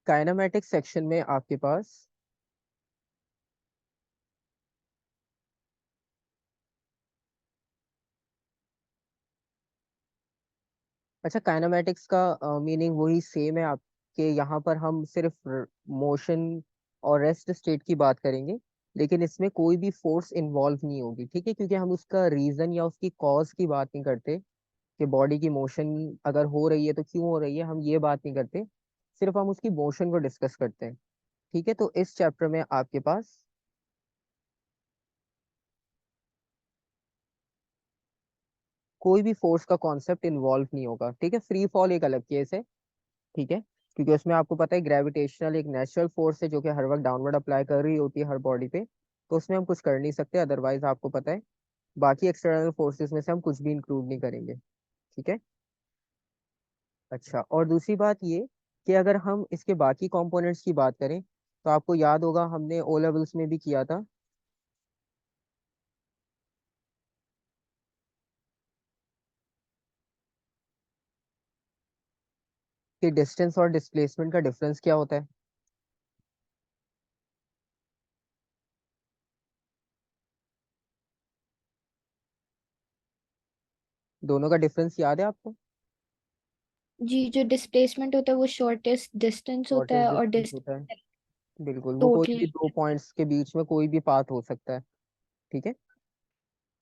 Kinematics section में आपके पास अच्छा, काइनेमेटिक्स का मीनिंग वही सेम है आपके। यहाँ पर हम सिर्फ मोशन और रेस्ट स्टेट की बात करेंगे, लेकिन इसमें कोई भी फोर्स इन्वॉल्व नहीं होगी, ठीक है, क्योंकि हम उसका रीजन या उसकी कॉज की बात नहीं करते कि बॉडी की मोशन अगर हो रही है तो क्यों हो रही है, हम ये बात नहीं करते। सिर्फ हम उसकी मोशन को डिस्कस करते हैं, ठीक है। तो इस चैप्टर में आपके पास कोई भी फोर्स का कॉन्सेप्ट इन्वॉल्व नहीं होगा, ठीक है। फ्री फॉल एक अलग केस है, ठीक है, क्योंकि उसमें आपको पता है ग्रेविटेशनल एक नेचुरल फोर्स है जो कि हर वक्त डाउनवर्ड अप्लाई कर रही होती है हर बॉडी पे, तो उसमें हम कुछ कर नहीं सकते। अदरवाइज आपको पता है बाकी एक्सटर्नल फोर्सेस में से हम कुछ भी इंक्लूड नहीं करेंगे, ठीक है। अच्छा, और दूसरी बात ये कि अगर हम इसके बाकी कंपोनेंट्स की बात करें तो आपको याद होगा हमने ओ लेवल्स में भी किया था कि डिस्टेंस और डिस्प्लेसमेंट का डिफरेंस क्या होता है। दोनों का डिफरेंस याद है आपको? जी, जो डिस्प्लेसमेंट होता है वो शॉर्टेस्ट डिस्टेंस होता शॉर्टेस्ट है और डिस्टेंस होता है, बिल्कुल, वो कोई टोटल। भी दो पॉइंट्स के बीच में कोई भी पाथ हो सकता है, ठीक है।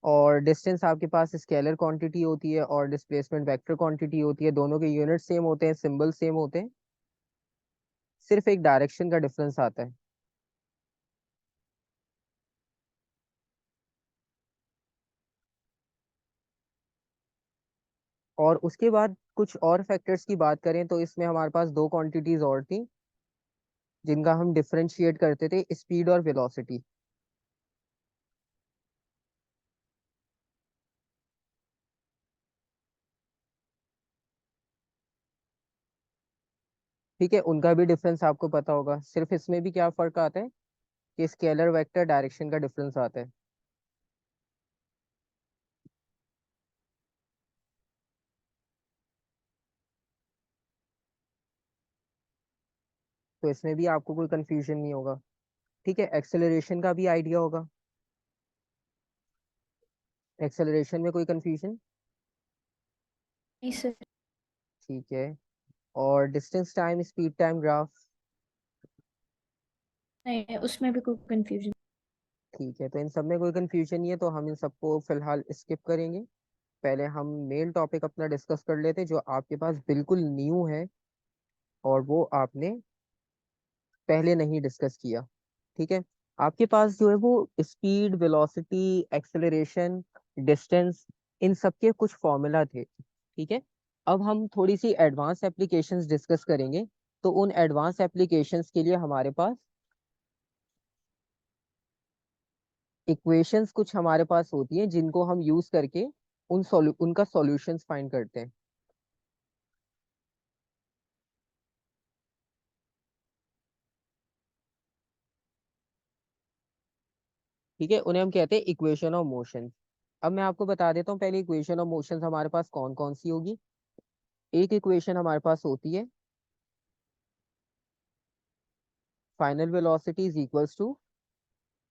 और डिस्टेंस आपके पास स्केलर क्वांटिटी होती है और डिस्प्लेसमेंट वेक्टर क्वांटिटी होती है, दोनों के यूनिट सेम होते हैं, सिंबल सेम होते हैं, सिर्फ एक डायरेक्शन का डिफरेंस आता है। और उसके बाद कुछ और फैक्टर्स की बात करें तो इसमें हमारे पास दो क्वांटिटीज और थी जिनका हम डिफरेंशिएट करते थे, स्पीड और वेलोसिटी। ठीक है, उनका भी डिफरेंस आपको पता होगा। सिर्फ इसमें भी क्या फर्क आता है कि स्केलर वेक्टर डायरेक्शन का डिफरेंस आता है। तो इसमें भी आपको कोई कंफ्यूजन नहीं होगा, ठीक है। एक्सेलरेशन का भी आइडिया होगा, एक्सेलरेशन में कोई कंफ्यूजन? नहीं सर। ठीक है। और distance time speed time graph? नहीं, उसमें भी कोई कंफ्यूजन। ठीक है, तो इन सब में कोई कंफ्यूजन नहीं है तो हम इन सबको फिलहाल स्किप करेंगे। पहले हम मेन टॉपिक अपना डिस्कस कर लेते जो आपके पास बिल्कुल न्यू है और वो आपने पहले नहीं डिस्कस किया, ठीक है। आपके पास जो है वो स्पीड, वेलोसिटी, एक्सेलरेशन, डिस्टेंस, इन सब के कुछ फॉर्मूला थे, ठीक है। अब हम थोड़ी सी एडवांस एप्लीकेशंस डिस्कस करेंगे। तो उन एडवांस एप्लीकेशंस के लिए हमारे पास इक्वेशंस कुछ हमारे पास होती हैं जिनको हम यूज करके उनका सॉल्यूशंस फाइंड करते हैं, ठीक है। उन्हें हम कहते हैं इक्वेशन ऑफ मोशन। अब मैं आपको बता देता हूँ पहले इक्वेशन ऑफ मोशन हमारे पास कौन कौन सी होगी। एक इक्वेशन हमारे पास होती है final velocity is equals to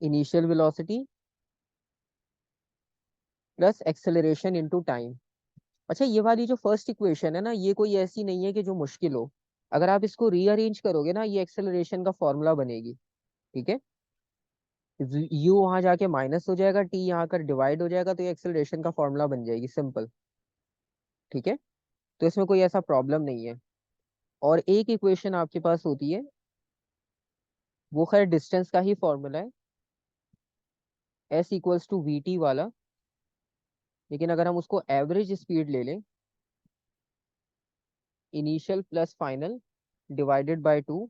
initial velocity plus acceleration into time. अच्छा, ये वाली जो फर्स्ट इक्वेशन है ना, ये कोई ऐसी नहीं है कि जो मुश्किल हो। अगर आप इसको रीअरेंज करोगे ना, ये एक्सेलरेशन का फॉर्मूला बनेगी, ठीक है। यू वहां जाके माइनस हो जाएगा, टी यहाँ कर डिवाइड हो जाएगा, तो ये एक्सेलरेशन का फॉर्मूला बन जाएगी, सिंपल, ठीक है। तो इसमें कोई ऐसा प्रॉब्लम नहीं है। और एक इक्वेशन आपके पास होती है, वो खैर डिस्टेंस का ही फॉर्मूला है, S equals to v t वाला। लेकिन अगर हम उसको एवरेज स्पीड ले लें, initial plus final divided by two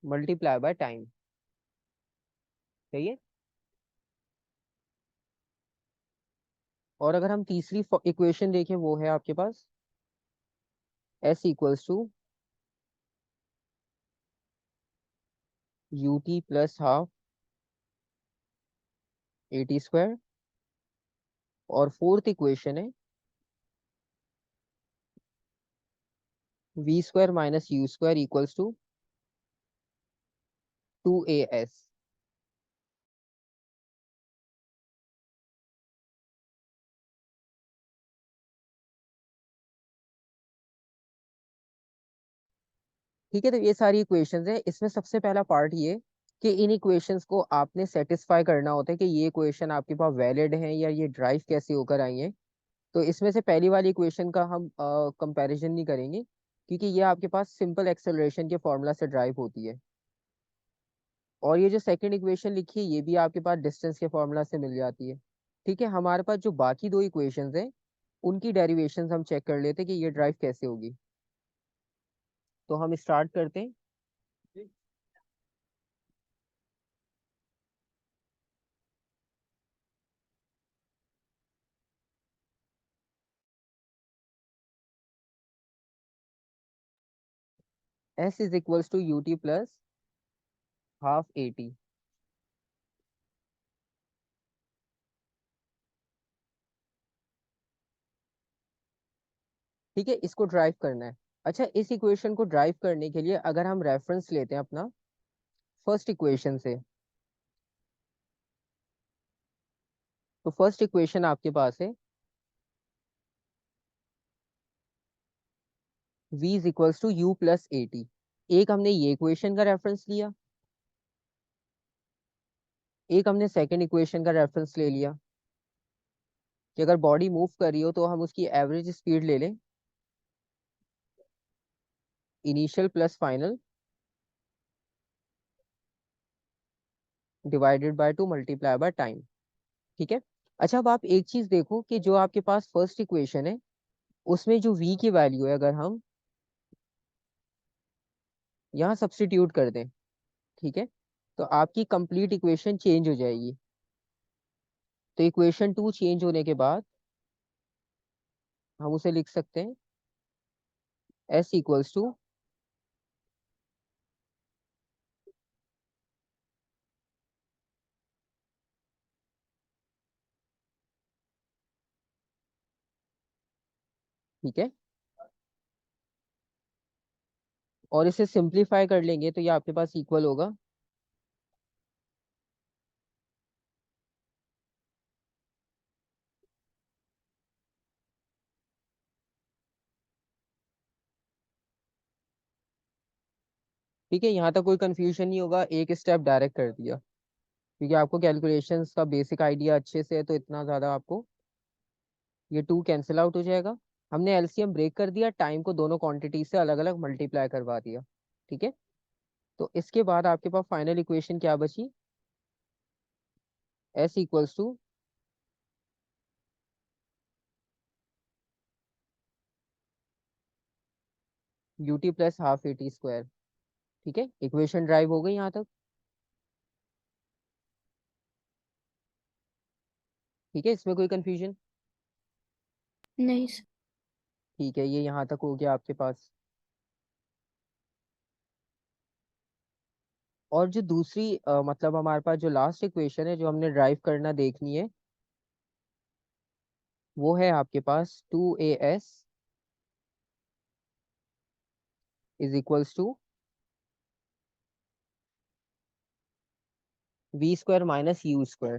multiply by time, सही है। और अगर हम तीसरी इक्वेशन देखें, वो है आपके पास S equals to u t plus half a t square. और फोर्थ इक्वेशन है v² minus u² equals to 2as। ठीक है, तो ये सारी इक्वेशंस है। इसमें सबसे पहला पार्ट ये कि इन इक्वेशंस को आपने सेटिस्फाई करना होता है कि ये इक्वेशन आपके पास वैलिड है या ये ड्राइव कैसे होकर आई है। तो इसमें से पहली वाली इक्वेशन का हम कंपैरिजन नहीं करेंगे, क्योंकि ये आपके पास सिंपल एक्सेलरेशन के फॉर्मूला से ड्राइव होती है। और ये जो सेकंड इक्वेशन लिखी है ये भी आपके पास डिस्टेंस के फॉर्मूला से मिल जाती है। ठीक है, हमारे पास जो बाकी दो इक्वेशंस हैं उनकी डेरिवेशंस हम चेक कर लेते हैं कि ये ड्राइव कैसे होगी। तो हम स्टार्ट करते हैं। S is equals to ut plus half at। ठीक है, इसको ड्राइव करना है। अच्छा, इस इक्वेशन को ड्राइव करने के लिए अगर हम रेफरेंस लेते हैं अपना फर्स्ट इक्वेशन से, तो फर्स्ट इक्वेशन आपके पास है v is equals to u plus at। एक हमने ये इक्वेशन का रेफरेंस लिया, एक हमने सेकंड इक्वेशन का रेफरेंस ले लिया कि अगर बॉडी मूव कर रही हो तो हम उसकी एवरेज स्पीड ले लें, initial plus final divided bye 2 multiply by time. ठीक है। अच्छा, अब आप एक चीज देखो कि जो आपके पास फर्स्ट इक्वेशन है उसमें जो v की वैल्यू है अगर हम यहाँ सब्स्टिट्यूट कर दें, ठीक है, तो आपकी कंप्लीट इक्वेशन चेंज हो जाएगी। तो इक्वेशन 2 चेंज होने के बाद हम उसे लिख सकते हैं s इक्वल्स टू, ठीक है, और इसे सिंप्लीफाई कर लेंगे तो ये आपके पास इक्वल होगा ठीक है, यहाँ तक कोई कंफ्यूजन नहीं होगा, एक स्टेप डायरेक्ट कर दिया, क्योंकि आपको कैलकुलेशंस का बेसिक आइडिया अच्छे से है तो इतना ज़्यादा आपको ये 2 कैंसिल आउट हो जाएगा। हमने एलसीएम ब्रेक कर दिया, टाइम को दोनों क्वांटिटी से अलग अलग मल्टीप्लाई करवा दिया। ठीक है, तो इसके बाद आपके पास फाइनल इक्वेशन क्या बची, s equals to ut plus half at²। ठीक है, इक्वेशन ड्राइव हो गई यहाँ तक। ठीक है, इसमें कोई कंफ्यूजन? नहीं सर। ठीक है, ये यहाँ तक हो गया आपके पास। और जो दूसरी मतलब हमारे पास जो लास्ट इक्वेशन है जो हमने ड्राइव करना देखनी है, वो है आपके पास 2as is equals to v² minus u²।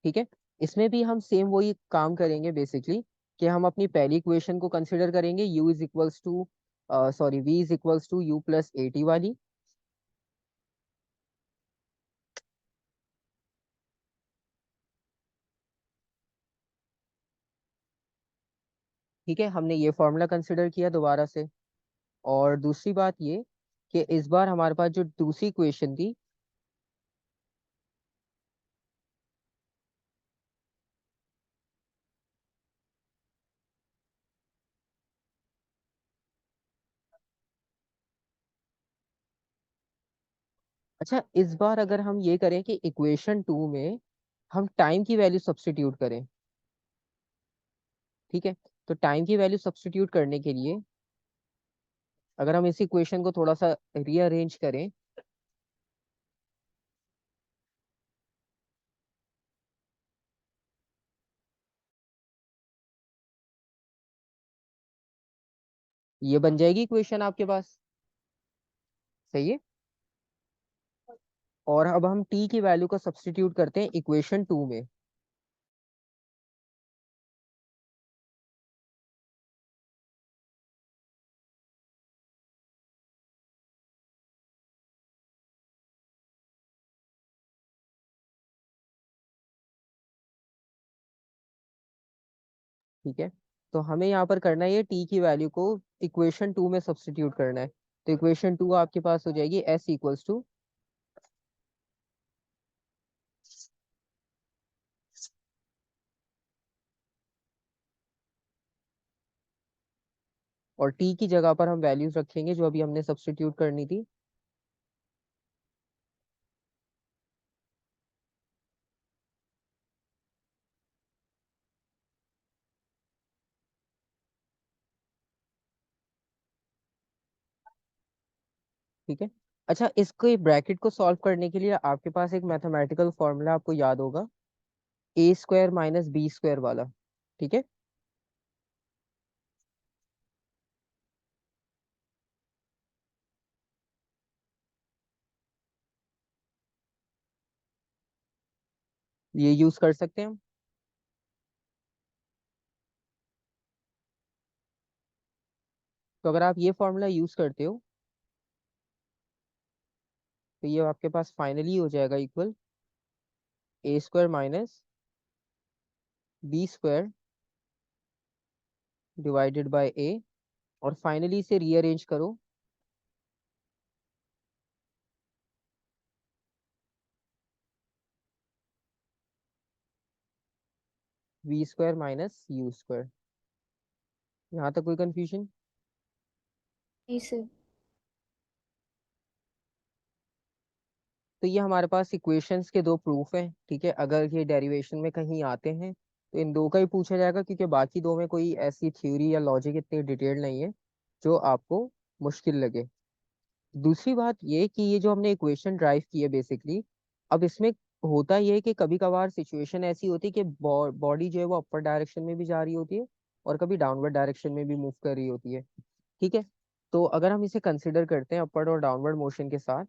ठीक है, इसमें भी हम सेम वही काम करेंगे बेसिकली, कि हम अपनी पहली इक्वेशन को कंसिडर करेंगे u is equals to sorry v is equals to u plus at वाली। ठीक है, हमने ये फॉर्मूला कंसिडर किया दोबारा से। और दूसरी बात ये कि इस बार हमारे पास जो दूसरी इक्वेशन थी, अच्छा इस बार अगर हम ये करें कि इक्वेशन 2 में हम टाइम की वैल्यू सब्स्टिट्यूट करें, ठीक है, तो टाइम की वैल्यू सब्स्टिट्यूट करने के लिए अगर हम इस इक्वेशन को थोड़ा सा रीअरेंज करें, ये बन जाएगी इक्वेशन आपके पास। सही है। और अब हम टी की वैल्यू को सब्स्टिट्यूट करते हैं इक्वेशन 2 में। ठीक है। तो हमें यहाँ पर करना है ये टी की वैल्यू को इक्वेशन 2 में सब्स्टिट्यूट करना है। तो इक्वेशन 2 आपके पास हो जाएगी एस इक्वल्स टू, और टी की जगह पर हम वैल्यूज रखेंगे जो अभी हमने सब्स्टिट्यूट करनी थी। ठीक है। अच्छा, इसको ब्रैकेट को सॉल्व करने के लिए आपके पास एक मैथमेटिकल फॉर्मूला आपको याद होगा, ए स्क्वायर माइनस बी स्क्वायर वाला। ठीक है। ये यूज कर सकते हैं हम। तो अगर आप ये फॉर्मूला यूज करते हो तो ये आपके पास फाइनली हो जाएगा equal a square minus b square divided by a. और फाइनली इसे रीअरेंज करो, v square minus u square. यहाँ तक कोई कंफ्यूजन? जी सर। तो ये हमारे पास इक्वेशंस के दो प्रूफ हैं। ठीक है, अगर ये डेरिवेशन में कहीं आते हैं तो इन दो का ही पूछा जाएगा, क्योंकि बाकी दो में कोई ऐसी थ्योरी या लॉजिक इतनी डिटेल नहीं है जो आपको मुश्किल लगे। दूसरी बात ये कि ये जो हमने इक्वेशन ड्राइव की है बेसिकली, अब इसमें होता ये है कि कभी कभार सिचुएशन ऐसी होती है कि बॉडी जो है वो अपर डायरेक्शन में भी जा रही होती है और कभी डाउनवर्ड डायरेक्शन में भी मूव कर रही होती है। ठीक है। तो अगर हम इसे कंसिडर करते हैं अपवर्ड और डाउनवर्ड मोशन के साथ,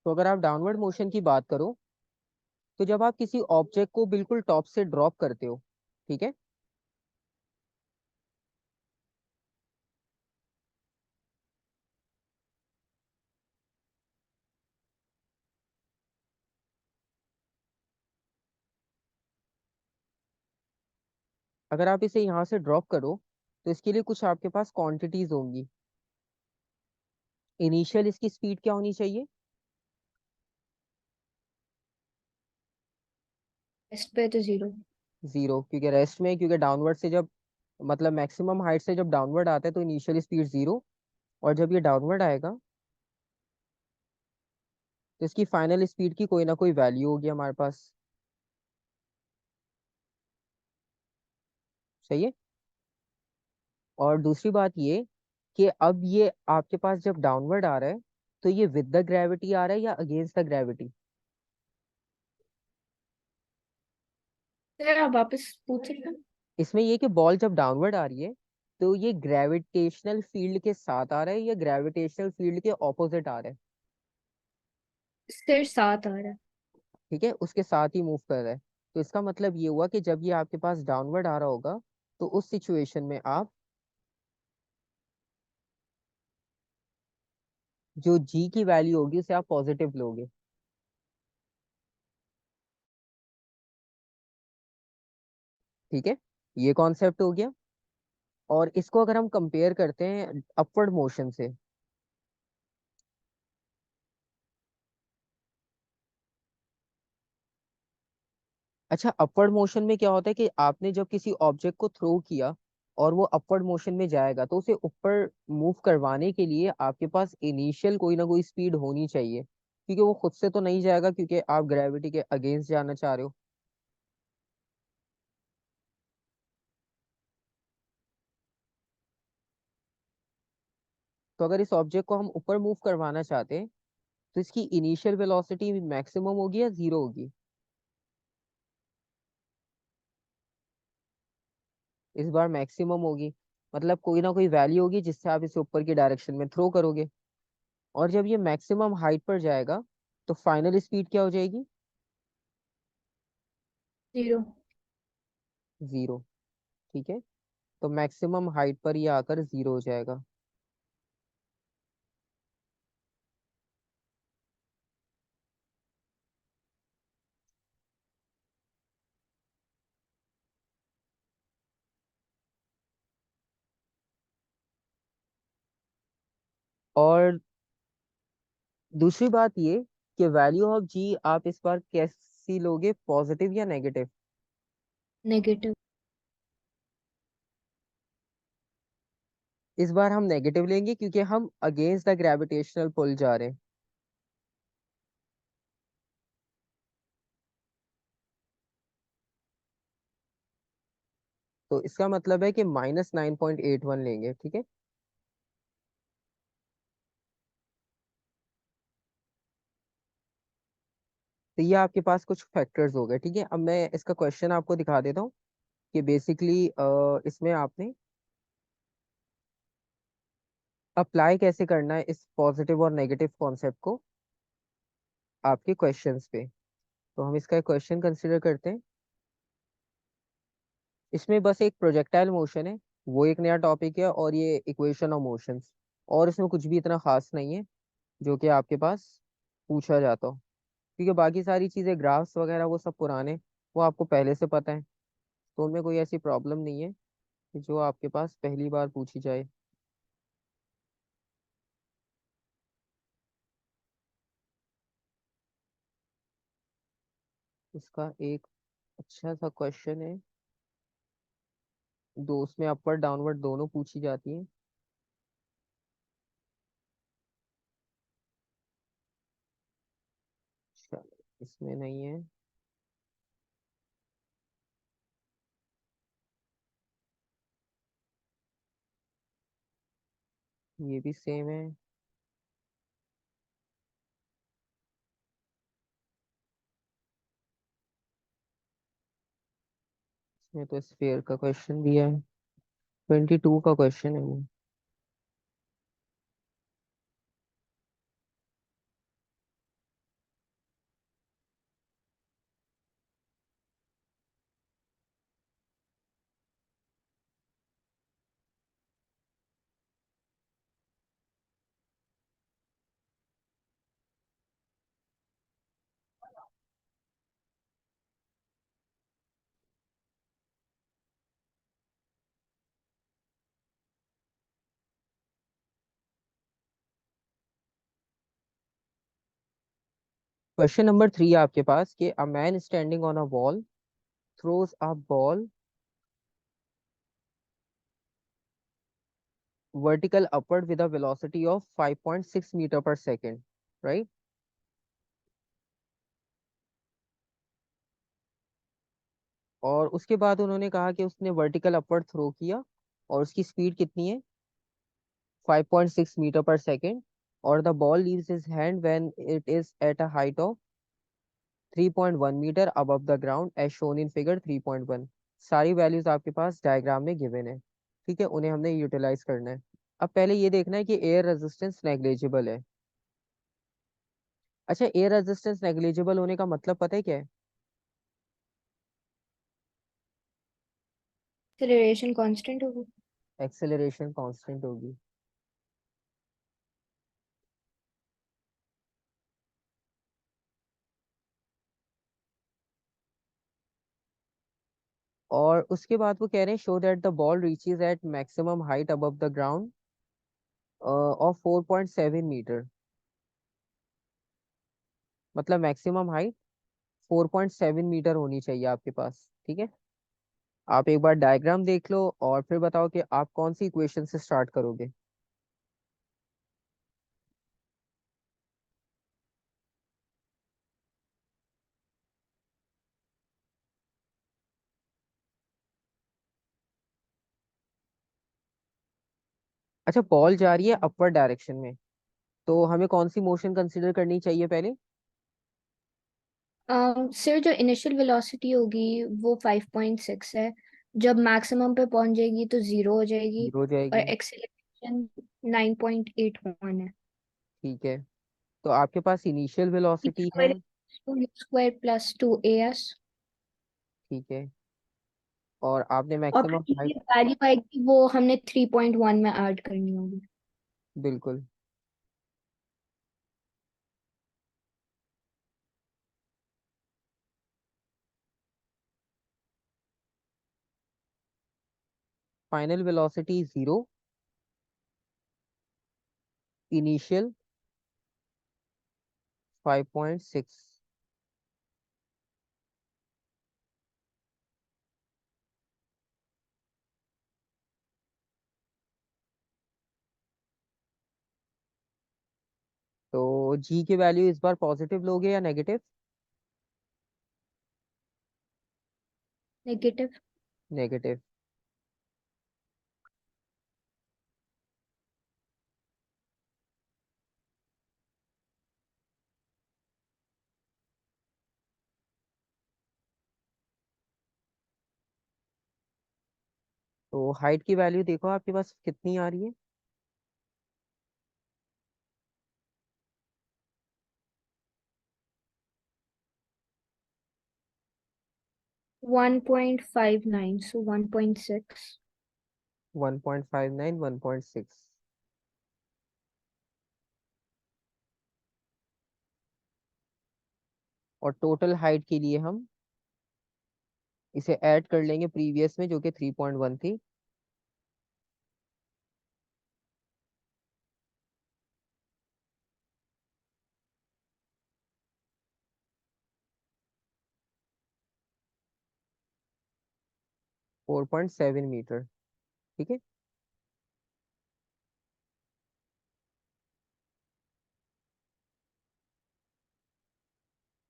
तो अगर आप डाउनवर्ड मोशन की बात करो तो जब आप किसी ऑब्जेक्ट को बिल्कुल टॉप से ड्रॉप करते हो, ठीक है, अगर आप इसे यहाँ से ड्रॉप करो तो इसके लिए कुछ आपके पास क्वांटिटीज होंगी। इनिशियल इसकी स्पीड क्या होनी चाहिए? इस पे तो जीरो। जीरो, क्योंकि रेस्ट में, क्योंकि डाउनवर्ड से जब, मतलब मैक्सिमम हाइट से जब डाउनवर्ड आता है तो इनिशियल स्पीड जीरो, और जब ये डाउनवर्ड आएगा तो इसकी फाइनल स्पीड की कोई ना कोई वैल्यू होगी हमारे पास। सही है। और दूसरी बात ये कि अब ये आपके पास जब डाउनवर्ड आ रहा है तो ये विद द ग्रेविटी आ रहा है या अगेंस्ट द ग्रेविटी? सर आप वापस पूछ सकते हैं? इसमें ये कि बॉल जब डाउनवर्ड आ रही है तो ये ग्रेविटेशनल फील्ड के साथ आ रहा है या ग्रेविटेशनल फील्ड के ऑपोजिट आ रहा है? सर सात आ रहा है। ठीक है, उसके साथ ही मूव कर रहा है। तो इसका मतलब ये हुआ कि जब ये आपके पास डाउनवर्ड आ रहा होगा तो उस सिचुएशन में आप जो जी की वैल्यू होगी उसे आप पॉजिटिव लोगे। ठीक है, ये कॉन्सेप्ट हो गया। और इसको अगर हम कंपेयर करते हैं अपवर्ड मोशन से, अच्छा, अपवर्ड मोशन में क्या होता है कि आपने जब किसी ऑब्जेक्ट को थ्रो किया और वो अपवर्ड मोशन में जाएगा तो उसे ऊपर मूव करवाने के लिए आपके पास इनिशियल कोई ना कोई स्पीड होनी चाहिए, क्योंकि वो खुद से तो नहीं जाएगा, क्योंकि आप ग्रेविटी के अगेंस्ट जाना चाह रहे हो। तो अगर इस ऑब्जेक्ट को हम ऊपर मूव करवाना चाहते हैं तो इसकी इनिशियल वेलोसिटी मैक्सिमम होगी या जीरो होगी? इस बार मैक्सिमम होगी। मतलब कोई ना कोई वैल्यू होगी जिससे आप इसे ऊपर की डायरेक्शन में थ्रो करोगे। और जब ये मैक्सिमम हाइट पर जाएगा तो फाइनल स्पीड क्या हो जाएगी? जीरो। जीरो। ठीक है। तो मैक्सिमम हाइट पर ये आकर जीरो हो जाएगा। और दूसरी बात ये कि वैल्यू ऑफ जी आप इस बार कैसी लोगे, पॉजिटिव या नेगेटिव? नेगेटिव। इस बार हम नेगेटिव लेंगे क्योंकि हम अगेंस्ट द ग्रेविटेशनल पुल जा रहे हैं। तो इसका मतलब है कि -9.81 लेंगे। ठीक है। तो ये आपके पास कुछ फैक्टर्स हो गए। ठीक है, अब मैं इसका क्वेश्चन आपको दिखा देता हूँ कि बेसिकली इसमें आपने अप्लाई कैसे करना है इस पॉजिटिव और नेगेटिव कॉन्सेप्ट को आपके क्वेश्चंस पे। तो हम इसका एक क्वेश्चन कंसिडर करते हैं। इसमें बस एक प्रोजेक्टाइल मोशन है, वो एक नया टॉपिक है, और ये इक्वेशन ऑफ मोशंस। और इसमें कुछ भी इतना खास नहीं है जो कि आपके पास पूछा जाता हो, क्योंकि बाकी सारी चीज़ें ग्राफ्स वगैरह वो सब पुराने, वो आपको पहले से पता है। तो उनमें कोई ऐसी प्रॉब्लम नहीं है कि जो आपके पास पहली बार पूछी जाए। इसका एक अच्छा सा क्वेश्चन है, दो उसमें अपर डाउनवर्ड दोनों पूछी जाती हैं। चलो, इसमें नहीं है। ये भी सेम है। इसमें तो स्फीयर का क्वेश्चन भी है, 22 का क्वेश्चन है वो। क्वेश्चन नंबर 3 है आपके पास कि a man standing on a wall throws a ball vertical upward with a velocity of 5.6 meter per second, right? और उसके बाद उन्होंने कहा कि उसने वर्टिकल अपवर्ड थ्रो किया और उसकी स्पीड कितनी है, 5.6 मीटर पर सेकेंड, और the ball leaves his hand when it is at a height of 3.1 metre above the ground as shown in figure 3.1। सारी वैल्यूज आपके पास डायग्राम में गिवन है। ठीक है, उन्हें हमने यूटिलाइज करना है। अब पहले ये देखना है कि एयर रेजिस्टेंस नेग्लिजिबल है। अच्छा, एयर रेजिस्टेंस नेग्लिजिबल होने का मतलब पता है क्या है? एक्सेलरेशन कांस्टेंट होगी। एक्सेलरेशन कांस्टेंट होगी। और उसके बाद वो कह रहे हैं show that the ball reaches at maximum height above the ground of 4.7 metre. मतलब मैक्सिमम हाइट 4.7 मीटर होनी चाहिए आपके पास। ठीक है, आप एक बार डायग्राम देख लो और फिर बताओ कि आप कौन सी इक्वेशन से स्टार्ट करोगे। अच्छा, बॉल जा रही है अपवर्ड डायरेक्शन में, तो हमें कौन सी मोशन कंसिडर करनी चाहिए पहले? सर जो इनिशियल वेलोसिटी होगी वो 5.6 है, जब मैक्सिमम पे पहुंच जाएगी तो 0 हो जाएगी, जीरो हो और जाएगी। एक्सेलरेशन 9.81 है। ठीक है, तो आपके पास इनिशियल ई वेलोसिटी है। Square to u square plus 2 as। ठीक है, और आपने और मैक्सिमम फिर हाइट। ये वैल्यू आएगी वो हमने 3.1 में ऐड करनी होगी। बिल्कुल। Final velocity zero, initial 5.6। तो जी की वैल्यू इस बार पॉजिटिव लोगे या नेगेटिव? नेगेटिव। नेगेटिव। तो हाइट की वैल्यू देखो आपके पास कितनी आ रही है। 1.59, so 1.6। 1.59, 1.6। और टोटल हाइट के लिए हम इसे ऐड कर लेंगे प्रीवियस में, जो कि 3.1 थी। 4.7 मीटर। ठीक है।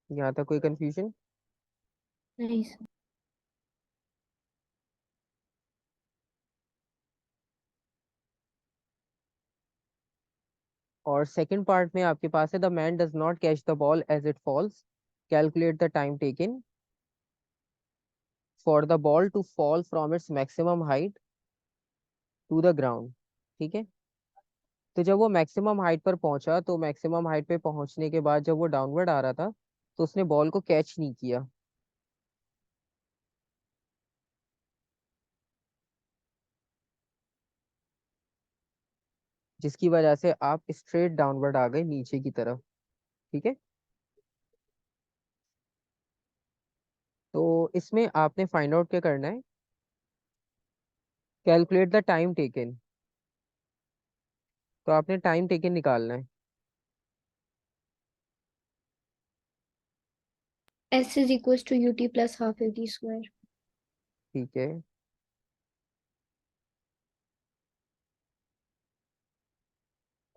यहाँ तक कोई कंफ्यूजन? नहीं सर। और सेकंड पार्ट में आपके पास है, the man does not catch the ball as it falls, calculate the time taken for the ball to fall from its maximum height to the ground. ठीक है। तो जब वो मैक्सिमम हाइट पर पहुंचा, तो मैक्सिमम हाइट पे पहुंचने के बाद जब वो डाउनवर्ड आ रहा था, तो उसने बॉल को कैच नहीं किया, जिसकी वजह से आप स्ट्रेट डाउनवर्ड आ गए नीचे की तरफ। ठीक है। तो इसमें आपने फाइंड आउट क्या करना है, कैलकुलेट द टाइम टेकन। तो आपने टाइम टेकन निकालना है। S is equals to ut plus half at square। ठीक है।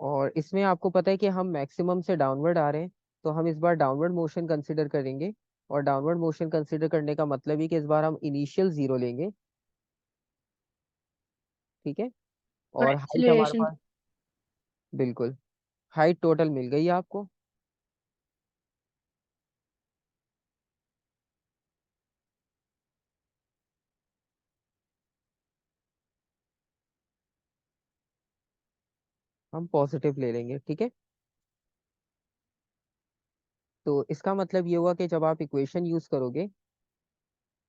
और इसमें आपको पता है कि हम मैक्सिमम से डाउनवर्ड आ रहे हैं, तो हम इस बार डाउनवर्ड मोशन कंसिडर करेंगे। और डाउनवर्ड मोशन कंसिडर करने का मतलब ही कि इस बार हम इनिशियल जीरो लेंगे। ठीक है। और और हाइट हमारे एक्सेलरेशन। पास, बिल्कुल, हाइट टोटल मिल गई है आपको। हम पॉजिटिव ले लेंगे। ठीक है। तो इसका मतलब ये हुआ कि जब आप इक्वेशन यूज करोगे,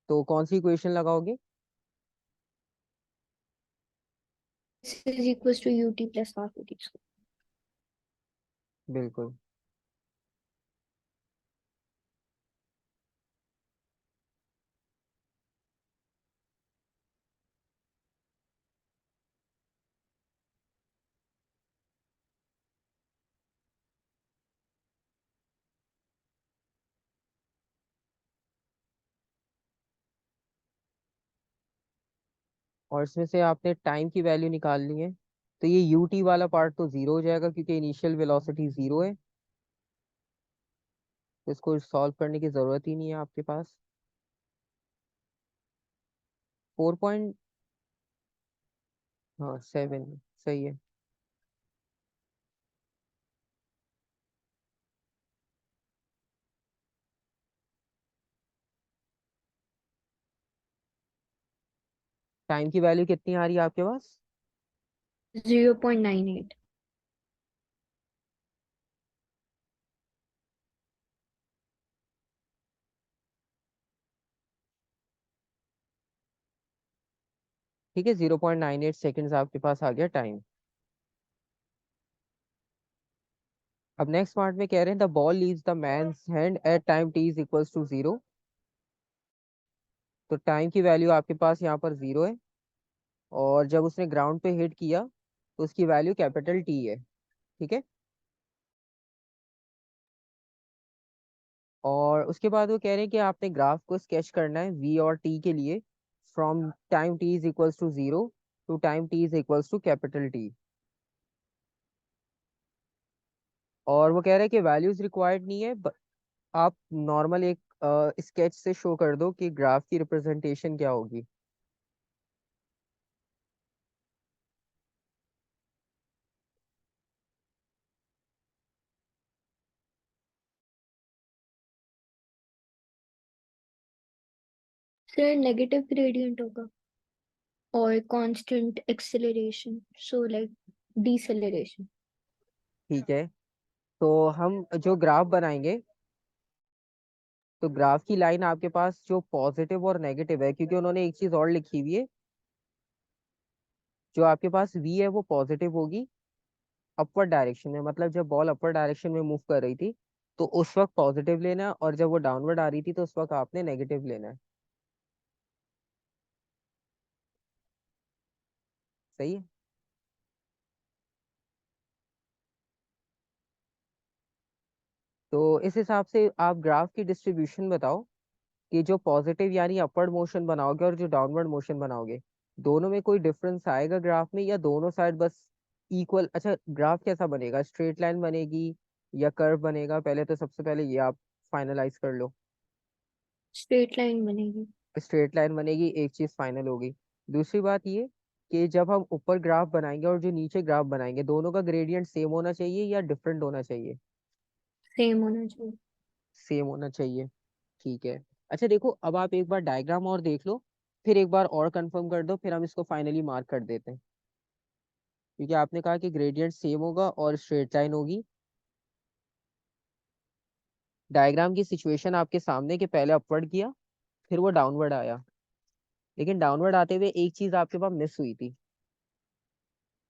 तो कौन सी इक्वेशन लगाओगे? S is equals to ut plus half at square। बिल्कुल। और इसमें से आपने टाइम की वैल्यू निकाल ली है, तो ये यू टी वाला पार्ट तो जीरो हो जाएगा, क्योंकि इनिशियल वेलोसिटी जीरो है। तो इसको सॉल्व करने की जरूरत ही नहीं है आपके पास। 4 पॉइंट, हाँ 7। सही है। टाइम की वैल्यू कितनी आ रही है आपके पास? 0.98। ठीक है, 0.98 सेकेंड्स आपके पास आ गया टाइम। अब नेक्स्ट पार्ट में कह रहे हैं the ball leaves the man's hand at time t is equals to 0। तो टाइम की वैल्यू आपके पास यहाँ पर 0 है, और जब उसने ग्राउंड पे हिट किया तो उसकी वैल्यू कैपिटल टी है। ठीक है, और उसके बाद वो कह रहे हैं कि आपने ग्राफ को स्केच करना है वी और टी के लिए, from time t is equals to 0 to time t is equals to capital T. और वो कह रहे हैं कि वैल्यूज रिक्वायर्ड नहीं है, आप नॉर्मल एक स्केच से शो कर दो कि ग्राफ की रिप्रेजेंटेशन क्या होगी। सर नेगेटिव ग्रेडियंट होगा और constant acceleration, so like deceleration. ठीक है, तो हम जो ग्राफ बनाएंगे, तो ग्राफ की लाइन आपके पास जो पॉजिटिव और नेगेटिव है, क्योंकि उन्होंने एक चीज और लिखी हुई है, जो आपके पास वी है वो पॉजिटिव होगी अपवर्ड डायरेक्शन में, मतलब जब बॉल अपवर्ड डायरेक्शन में मूव कर रही थी तो उस वक्त पॉजिटिव लेना है, और जब वो डाउनवर्ड आ रही थी तो उस वक्त आपने नेगेटिव लेना है। सही है। तो इस हिसाब से आप ग्राफ की डिस्ट्रीब्यूशन बताओ कि जो पॉजिटिव यानी अपवर्ड मोशन बनाओगे और जो डाउनवर्ड मोशन बनाओगे, दोनों में कोई डिफरेंस आएगा ग्राफ में, या दोनों साइड बस इक्वल? अच्छा, ग्राफ कैसा बनेगा, स्ट्रेट लाइन बनेगी या कर्व बनेगा? पहले तो सबसे पहले ये आप फाइनलाइज कर लो। स्ट्रेट लाइन बनेगी। स्ट्रेट लाइन बनेगी, एक चीज फाइनल होगी। दूसरी बात ये कि जब हम ऊपर ग्राफ बनाएंगे और जो नीचे ग्राफ बनाएंगे, दोनों का ग्रेडियंट सेम होना चाहिए या डिफरेंट होना चाहिए? सेम होना चाहिए। सेम होना चाहिए। ठीक है। अच्छा देखो, अब आप एक बार डायग्राम और देख लो, फिर एक बार और कंफर्म कर दो, फिर हम इसको फाइनली मार्क कर देते हैं। क्योंकि आपने कहा कि ग्रेडियंट सेम होगा और स्ट्रेट लाइन होगी। डायग्राम की सिचुएशन आपके सामने कि पहले अपवर्ड किया, फिर वो डाउनवर्ड आया, लेकिन डाउनवर्ड आते हुए एक चीज आपके पास मिस हुई थी,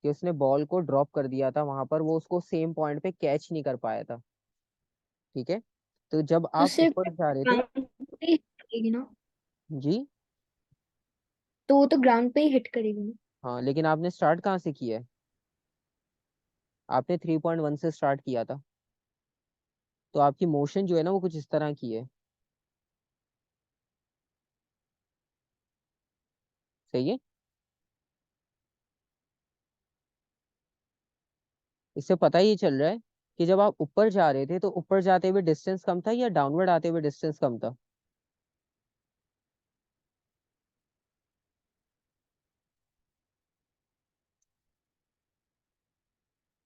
कि उसने बॉल को ड्रॉप कर दिया था वहां पर, वो उसको सेम पॉइंट पे कैच नहीं कर पाया था। ठीक है, तो जब तो आप सिर्फ ऊपर जा रहे थे। ग्राउंड पे ही hit करेगी ना? जी। तो वो तो ग्राउंड पे ही हिट करेगी ना? हाँ, लेकिन आपने स्टार्ट कहाँ से किया है? आपने 3.1 से स्टार्ट किया था, तो आपकी मोशन जो है ना वो कुछ इस तरह की है। सही है। इससे पता ही चल रहा है कि जब आप ऊपर जा रहे थे तो ऊपर जाते हुए डिस्टेंस कम था या डाउनवर्ड आते हुए डिस्टेंस कम था?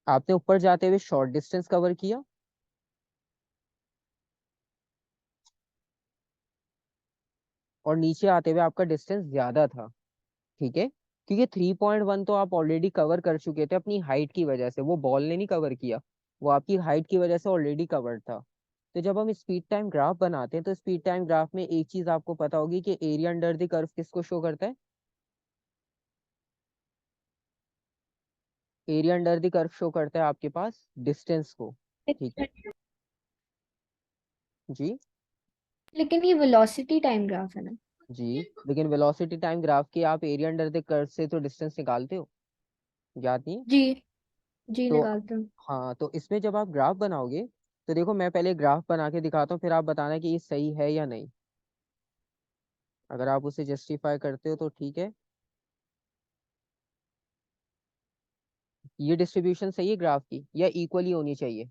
आपने ऊपर जाते हुए शॉर्ट डिस्टेंस कवर किया, और नीचे आते हुए आपका डिस्टेंस ज्यादा था। ठीक है, क्योंकि 3.1 तो आप ऑलरेडी कवर कर चुके थे अपनी हाइट की वजह से, वो बॉल ने नहीं कवर किया, वो आपकी हाइट की वजह से ऑलरेडी कवर्ड था। तो जब हम स्पीड टाइम ग्राफ बनाते हैं तो स्पीड टाइम ग्राफ में एक चीज आपको पता होगी कि एरिया अंडर द कर्व किसको शो करता है? Area under the curve show करता है आपके पास डिस्टेंस को। ठीक है। जी। लेकिन ये वेलोसिटी टाइम ग्राफ है ना? जी, लेकिन वेलोसिटी टाइम ग्राफ के आप एरिया अंडर द कर्व से तो डिस्टेंस निकालते हो, याद नहीं है? जी। जी तो निकालते हूँ। हाँ, तो इसमें जब आप ग्राफ बनाओगे, तो देखो मैं पहले ग्राफ बना के दिखाता हूँ, फिर आप बताना कि ये सही है या नहीं। अगर आप उसे जस्टिफाई करते हो तो ठीक है। ये डिस्ट्रीब्यूशन सही है ग्राफ की, या इक्वली होनी चाहिए?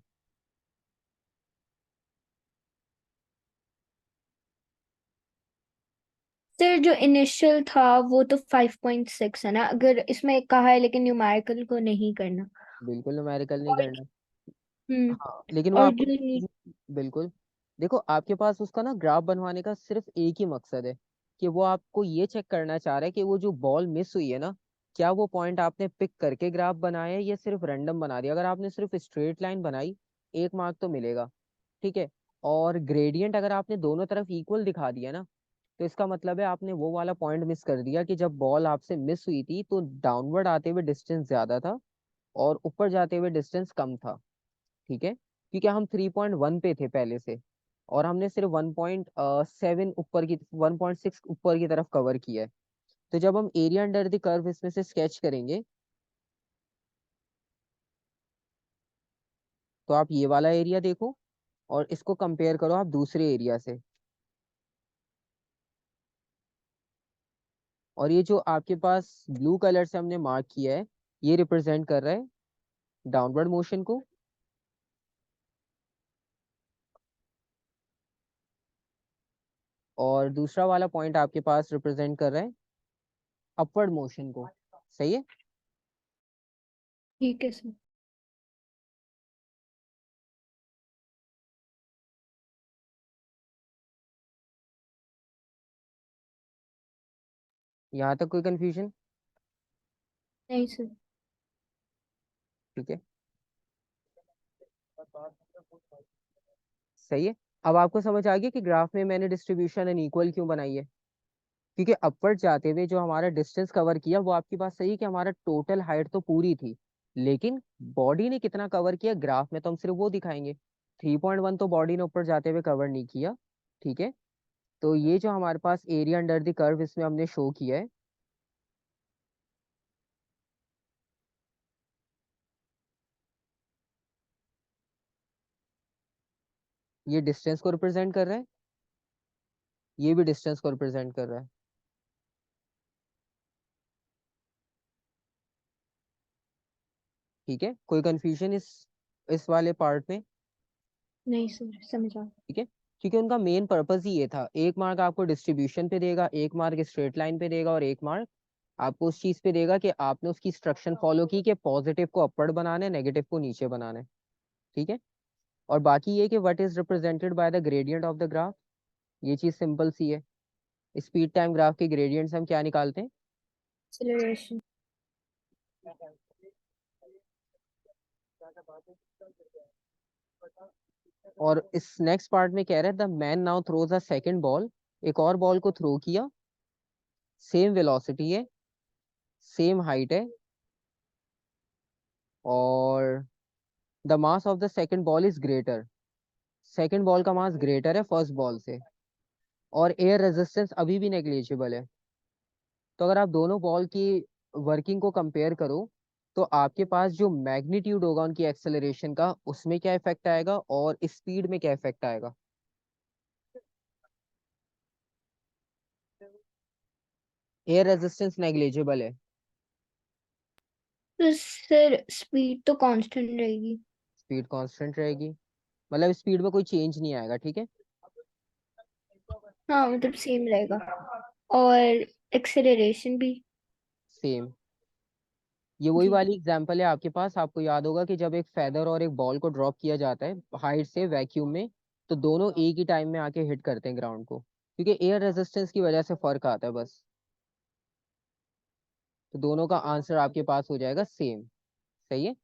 सर जो इनिशियल था वो तो 5.6 है ना, अगर इसमें कहा है लेकिन न्यूमेरिकल को नहीं करना। बिल्कुल न्यूमेरिकल नहीं और करना। हम्म हाँ लेकिन वो और आपको, जो बिल्कुल। देखो आपके पास उसका ना ग्राफ बनवाने का सिर्फ एक ही मकसद है, कि वो आपको ये चेक करना चाह रहा है कि वो जो बॉल मिस हुई है ना, क्या वो पॉइंट आपने पिक करके ग्राफ बनाया है या सिर्फ रैंडम बना दिया। अगर आपने सिर्फ स्ट्रेट लाइन बनाई, 1 मार्क तो मिलेगा, ठीक है। और ग्रेडियंट अगर आपने दोनों तरफ इक्वल दिखा दिया ना, तो इसका मतलब है आपने वो वाला पॉइंट मिस कर दिया कि जब बॉल आपसे मिस हुई थी तो डाउनवर्ड आते हुए डिस्टेंस ज्यादा था और ऊपर जाते हुए डिस्टेंस कम था, ठीक है। क्योंकि हम 3.1 पे थे पहले से, और हमने सिर्फ 1.7 ऊपर की 1.6 ऊपर की तरफ कवर किया है। तो जब हम एरिया अंडर द कर्व इसमें से स्केच करेंगे, तो आप ये वाला एरिया देखो और इसको कंपेयर करो आप दूसरे एरिया से। और ये जो आपके पास ब्लू कलर से हमने मार्क किया है, ये रिप्रेजेंट कर रहा है डाउनवर्ड मोशन को, और दूसरा वाला पॉइंट आपके पास रिप्रेजेंट कर रहा है अपवर्ड मोशन को। सही है। ठीक है सर। यहाँ तक कोई कंफ्यूजन? नहीं सर। ठीक है, सही है। अब आपको समझ आ गया कि ग्राफ में मैंने डिस्ट्रीब्यूशन अनइक्वल क्यों बनाई है। क्योंकि अपवर्ड जाते हुए जो हमारा डिस्टेंस कवर किया, वो आपकी बात सही है कि हमारा टोटल हाइट तो पूरी थी, लेकिन बॉडी ने कितना कवर किया ग्राफ में तो हम सिर्फ वो दिखाएंगे। 3.1 तो बॉडी ने ऊपर जाते हुए कवर नहीं किया, ठीक है। तो ये जो हमारे पास एरिया अंडर द कर्व इसमें हमने शो किया है, ये डिस्टेंस को रिप्रेजेंट कर रहा है, ये भी डिस्टेंस को रिप्रेजेंट कर रहा है, ठीक है। कोई कंफ्यूजन इस वाले पार्ट में? नहीं सर, समझा। ठीक है। क्योंकि उनका मेन पर्पस ही ये था, 1 मार्क आपको डिस्ट्रीब्यूशन पे देगा, 1 मार्क स्ट्रेट लाइन पे देगा, और 1 मार्क आपको उस चीज पे देगा कि आपने उसकी इंस्ट्रक्शन फॉलो की कि पॉजिटिव को अपवर्ड बनाना है, नेगेटिव को नीचे बनाना है, ठीक है। और बाकी ये कि what is represented by the gradient of the graph, ये चीज सिंपल सी है। स्पीड टाइम ग्राफ के ग्रेडियंट से हम क्या निकालते हैं? एक्सेलरेशन। और इस नेक्स्ट पार्ट में कह रहे हैं the man now throws a second ball, एक और बॉल को थ्रो किया, सेम वेलोसिटी है, सेम हाइट है, और the mass of the second ball is greater, second ball का मास ग्रेटर है फर्स्ट बॉल से, और एयर रेजिस्टेंस अभी भी नेग्लिजिबल है। तो अगर आप दोनों बॉल की वर्किंग को कंपेयर करो, तो आपके पास जो मैग्नीट्यूड होगा उनकी एक्सेलरेशन का, उसमें क्या इफेक्ट आएगा और स्पीड में क्या इफेक्ट आएगा। एयर रेजिस्टेंस नेग्लिजिबल है, तो सर स्पीड तो कांस्टेंट रहेगी। स्पीड कांस्टेंट रहेगी, मतलब स्पीड में कोई चेंज नहीं आएगा, ठीक है। हाँ मतलब सेम रहेगा। और एक्सेलरेशन भी। सेम। ये वही जी। वाली एग्जांपल है आपके पास, आपको याद होगा कि जब एक फेदर और एक बॉल को ड्रॉप किया जाता है हाइट से वैक्यूम में, तो दोनों एक ही टाइम में आके हिट करते हैं ग्राउंड को, क्योंकि एयर रेजिस्टेंस की वजह से फर्क आता है बस। तो दोनों का आंसर आपके पास हो जाएगा सेम। सही है।